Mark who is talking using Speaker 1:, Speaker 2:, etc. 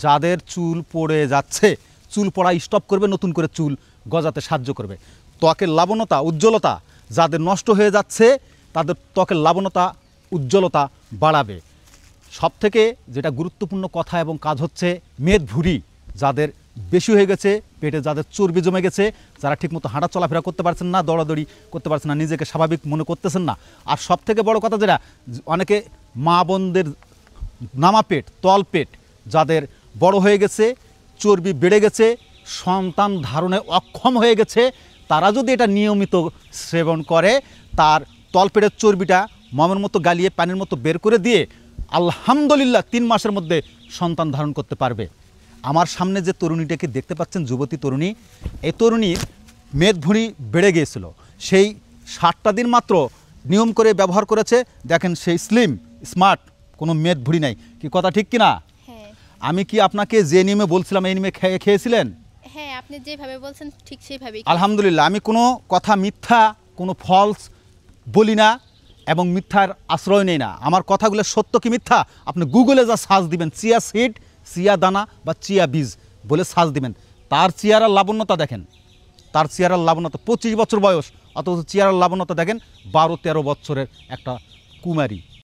Speaker 1: যাদের চুল পড়ে যাচ্ছে, চুল পড়া স্টপ করবে, নতুন করে চুল গজাতে সাহায্য করবে। ত্বকের লাবণ্যতা, উজ্জ্বলতা যাদের নষ্ট হয়ে যাচ্ছে তাদের ত্বকের লাবণ্যতা, উজ্জ্বলতা বাড়াবে। সবথেকে যেটা গুরুত্বপূর্ণ কথা এবং কাজ হচ্ছে মেদভুঁড়ি যাদের বেশি হয়ে গেছে, পেটে যাদের চর্বি জমে গেছে, যারা ঠিকমতো হাঁটা চলাফেরা করতে পারছেন না, দৌড়াদৌড়ি করতে পারছেন না, নিজেকে স্বাভাবিক মনে করতেছেন না। আর সবথেকে বড় কথা যেটা, অনেকে মা বোনদের নামা পেট, তল পেট যাদের বড় হয়ে গেছে, চর্বি বেড়ে গেছে, সন্তান ধারণে অক্ষম হয়ে গেছে, তারা যদি এটা নিয়মিত সেবন করে তার তলপেটের চর্বিটা মমের মতো গালিয়ে পানির মতো বের করে দিয়ে আলহামদুলিল্লাহ 3 মাসের মধ্যে সন্তান ধারণ করতে পারবে। আমার সামনে যে তরুণীটাকে দেখতে পাচ্ছেন, যুবতী তরুণী, এই তরুণীর মেদভুঁড়ি বেড়ে গিয়েছিল। সেই 7টা দিন মাত্র নিয়ম করে ব্যবহার করেছে, দেখেন সেই স্লিম স্মার্ট, কোনো মেদভুঁড়ি নাই। কি কথা ঠিক কিনা?
Speaker 2: হ্যাঁ
Speaker 1: আমি কি আপনাকে যে নিয়মে বলছিলাম এই নিয়মে খেয়েছিলেন?
Speaker 2: হ্যাঁ, আপনি যেভাবে বলছেন ঠিক সেইভাবেই।
Speaker 1: আলহামদুলিল্লাহ। আমি কোনো কথা মিথ্যা, কোনো ফলস বলি না এবং মিথ্যার আশ্রয় নেই না। আমার কথাগুলো সত্য কি মিথ্যা আপনি গুগলে যা সার্চ দিবেন, চিয়া সিড, চিয়া দানা বা চিয়া বীজ বলে সার্চ দিবেন, তার চেহারার লাবণ্যতা দেখেন, তার চেহারার লাবণ্যতা 25 বছর বয়স, অথচ চেহারার লাবণ্যতা দেখেন 12-13 বছরের একটা কুমারী।